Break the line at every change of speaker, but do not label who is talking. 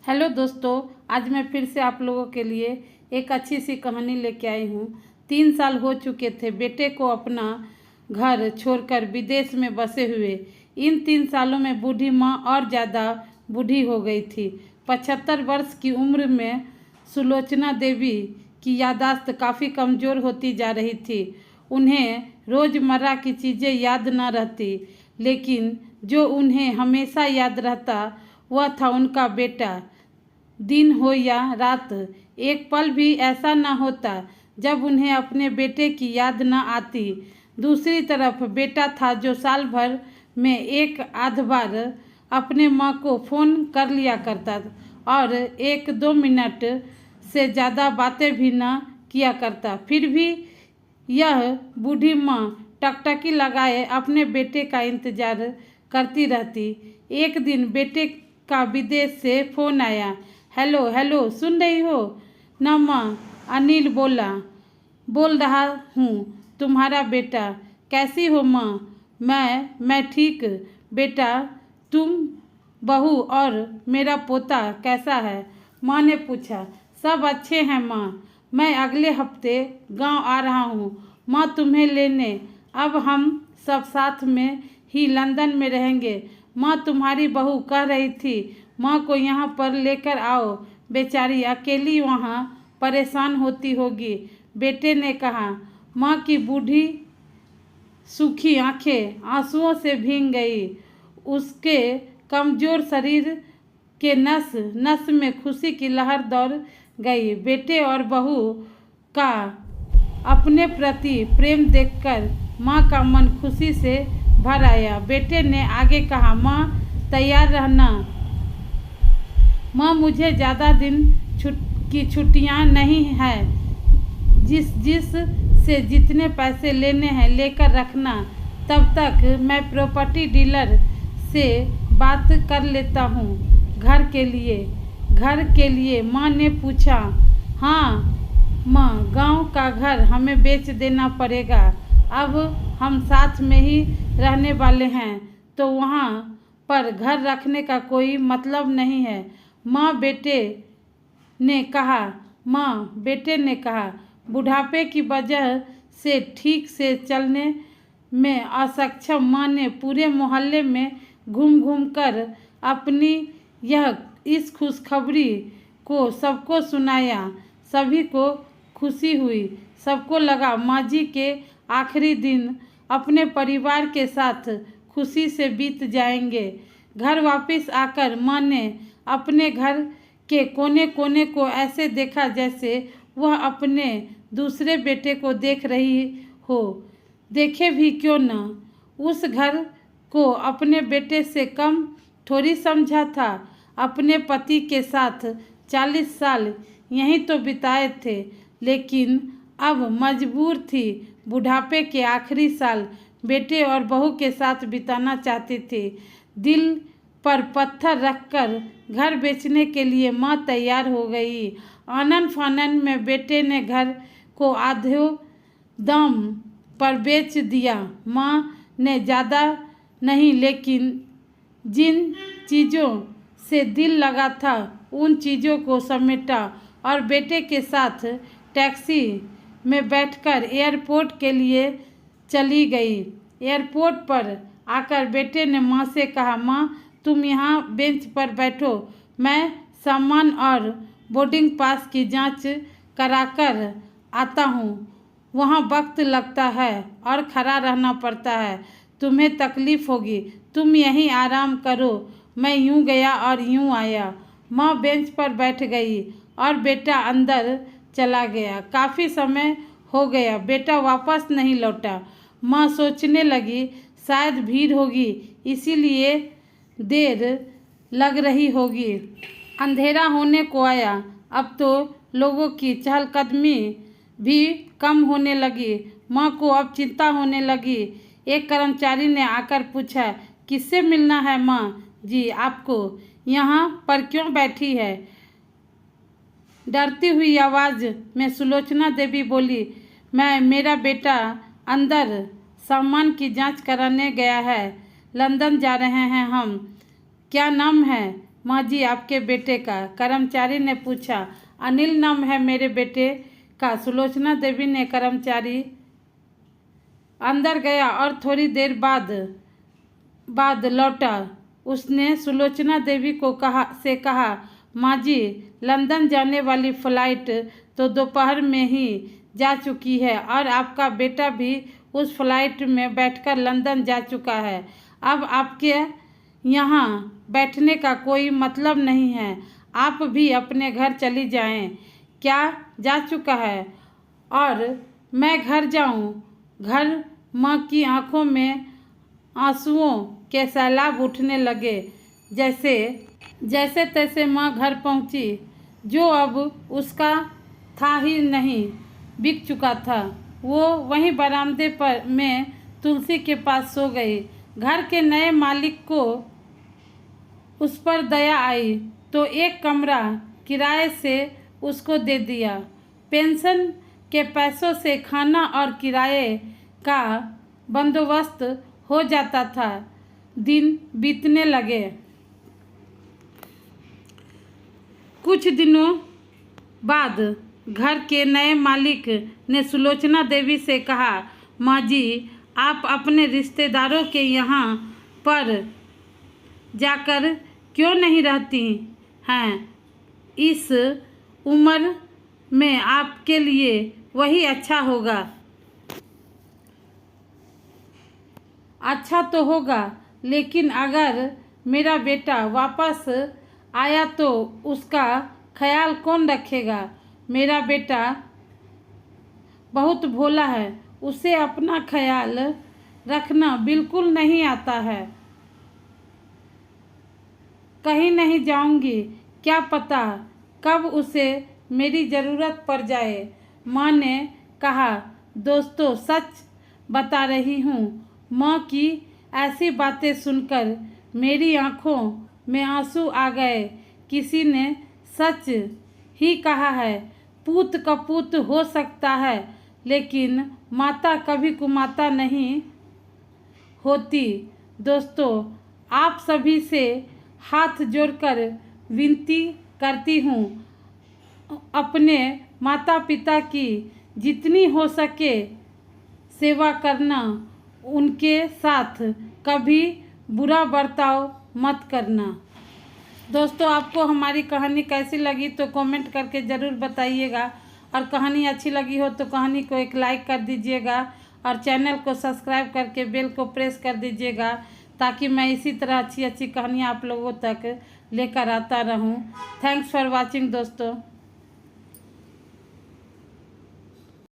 Hello दोस्तों, आज मैं फिर से आप लोगों के लिए एक अच्छी सी कहानी लेके आई हूँ। 3 साल हो चुके थे बेटे को अपना घर छोड़कर विदेश में बसे हुए। इन 3 सालों में बूढ़ी माँ और ज़्यादा बूढ़ी हो गई थी। 75 वर्ष की उम्र में सुलोचना देवी की याददाश्त काफ़ी कमज़ोर होती जा रही थी। उन्हें रोज़मर्रा की चीज़ें याद न रहती, लेकिन जो उन्हें हमेशा याद रहता वह था उनका बेटा। दिन हो या रात, एक पल भी ऐसा न होता जब उन्हें अपने बेटे की याद न आती। दूसरी तरफ बेटा था जो साल भर में एक आध बार अपने माँ को फ़ोन कर लिया करता और 1-2 मिनट से ज़्यादा बातें भी न किया करता। फिर भी यह बूढ़ी माँ टकटकी लगाए अपने बेटे का इंतज़ार करती रहती। एक दिन बेटे का विदेश से फ़ोन आया। हेलो हेलो, सुन रही हो ना माँ? अनिल बोल रहा हूँ, तुम्हारा बेटा। कैसी हो माँ? मैं ठीक बेटा। तुम, बहू और मेरा पोता कैसा है? माँ ने पूछा। सब अच्छे हैं माँ। मैं अगले हफ्ते गांव आ रहा हूँ माँ तुम्हें लेने। अब हम सब साथ में ही लंदन में रहेंगे। माँ तुम्हारी बहू कह रही थी माँ को यहाँ पर लेकर आओ, बेचारी अकेली वहाँ परेशान होती होगी। बेटे ने कहा। माँ की बूढ़ी सूखी आंखें आंसुओं से भीग गई। उसके कमज़ोर शरीर के नस नस में खुशी की लहर दौड़ गई। बेटे और बहू का अपने प्रति प्रेम देखकर माँ का मन खुशी से भर आया। बेटे ने आगे कहा, माँ तैयार रहना। माँ मुझे ज़्यादा दिन की छुट्टियाँ नहीं हैं। जिस से जितने पैसे लेने हैं लेकर रखना। तब तक मैं प्रॉपर्टी डीलर से बात कर लेता हूँ। घर के लिए माँ ने पूछा। हाँ माँ, गांव का घर हमें बेच देना पड़ेगा। अब हम साथ में ही रहने वाले हैं तो वहाँ पर घर रखने का कोई मतलब नहीं है। माँ बेटे ने कहा। बुढ़ापे की वजह से ठीक से चलने में असक्षम माँ ने पूरे मोहल्ले में घूम कर अपनी इस खुशखबरी को सबको सुनाया। सभी को खुशी हुई। सबको लगा माँ जी के आखिरी दिन अपने परिवार के साथ खुशी से बीत जाएंगे। घर वापस आकर माँ ने अपने घर के कोने कोने को ऐसे देखा जैसे वह अपने दूसरे बेटे को देख रही हो। देखे भी क्यों न, उस घर को अपने बेटे से कम थोड़ी समझा था। अपने पति के साथ 40 साल यहीं तो बिताए थे, लेकिन अब मजबूर थी बुढ़ापे के आखिरी साल बेटे और बहू के साथ बिताना चाहती थी। दिल पर पत्थर रखकर घर बेचने के लिए माँ तैयार हो गई। आनन फानन में बेटे ने घर को आधे दाम पर बेच दिया। माँ ने ज़्यादा नहीं, लेकिन जिन चीज़ों से दिल लगा था उन चीज़ों को समेटा और बेटे के साथ टैक्सी में बैठकर एयरपोर्ट के लिए चली गई। एयरपोर्ट पर आकर बेटे ने माँ से कहा, माँ तुम यहाँ बेंच पर बैठो, मैं सामान और बोर्डिंग पास की जांच कराकर आता हूँ। वहाँ वक्त लगता है और खड़ा रहना पड़ता है, तुम्हें तकलीफ़ होगी, तुम यहीं आराम करो। मैं यूँ गया और यूँ आया। माँ बेंच पर बैठ गई और बेटा अंदर चला गया। काफ़ी समय हो गया, बेटा वापस नहीं लौटा। माँ सोचने लगी शायद भीड़ होगी इसीलिए देर लग रही होगी। अंधेरा होने को आया। अब तो लोगों की चहलकदमी भी कम होने लगी। माँ को अब चिंता होने लगी। एक कर्मचारी ने आकर पूछा, किससे मिलना है माँ जी आपको? यहाँ पर क्यों बैठी है? डरती हुई आवाज़ में सुलोचना देवी बोली, मेरा बेटा अंदर सामान की जांच कराने गया है। लंदन जा रहे हैं हम। क्या नाम है? माँ जी आपके बेटे का? कर्मचारी ने पूछा। अनिल नाम है मेरे बेटे का। सुलोचना देवी ने कर्मचारी अंदर गया और थोड़ी देर बाद लौटा। उसने सुलोचना देवी को कहा, माँ जी लंदन जाने वाली फ़्लाइट तो दोपहर में ही जा चुकी है और आपका बेटा भी उस फ्लाइट में बैठकर लंदन जा चुका है। अब आपके यहाँ बैठने का कोई मतलब नहीं है। आप भी अपने घर चली जाएं। क्या जा चुका है और मैं घर जाऊं? घर? माँ की आंखों में आंसुओं के सैलाब उठने लगे। जैसे तैसे माँ घर पहुंची, जो अब उसका था ही नहीं, बिक चुका था। वो वहीं बरामदे में तुलसी के पास सो गई। घर के नए मालिक को उस पर दया आई तो एक कमरा किराए से उसको दे दिया। पेंशन के पैसों से खाना और किराए का बंदोबस्त हो जाता था। दिन बीतने लगे। कुछ दिनों बाद घर के नए मालिक ने सुलोचना देवी से कहा, माँ जी आप अपने रिश्तेदारों के यहाँ पर जाकर क्यों नहीं रहती हैं? इस उम्र में आपके लिए वही अच्छा होगा। अच्छा तो होगा, लेकिन अगर मेरा बेटा वापस आया तो उसका ख्याल कौन रखेगा? मेरा बेटा बहुत भोला है, उसे अपना ख्याल रखना बिल्कुल नहीं आता है। कहीं नहीं जाऊंगी, क्या पता कब उसे मेरी ज़रूरत पड़ जाए। माँ ने कहा, दोस्तों सच बता रही हूँ। माँ की ऐसी बातें सुनकर मेरी आंखों में आंसू आ गए। किसी ने सच ही कहा है, पूत कपूत हो सकता है लेकिन माता कभी कुमाता नहीं होती। दोस्तों आप सभी से हाथ जोड़कर विनती करती हूँ, अपने माता पिता की जितनी हो सके सेवा करना। उनके साथ कभी बुरा बर्ताव मत करना। दोस्तों आपको हमारी कहानी कैसी लगी तो कमेंट करके ज़रूर बताइएगा, और कहानी अच्छी लगी हो तो कहानी को एक लाइक कर दीजिएगा और चैनल को सब्सक्राइब करके बेल को प्रेस कर दीजिएगा, ताकि मैं इसी तरह अच्छी अच्छी कहानियाँ आप लोगों तक लेकर आता रहूं। थैंक्स फॉर वॉचिंग दोस्तों।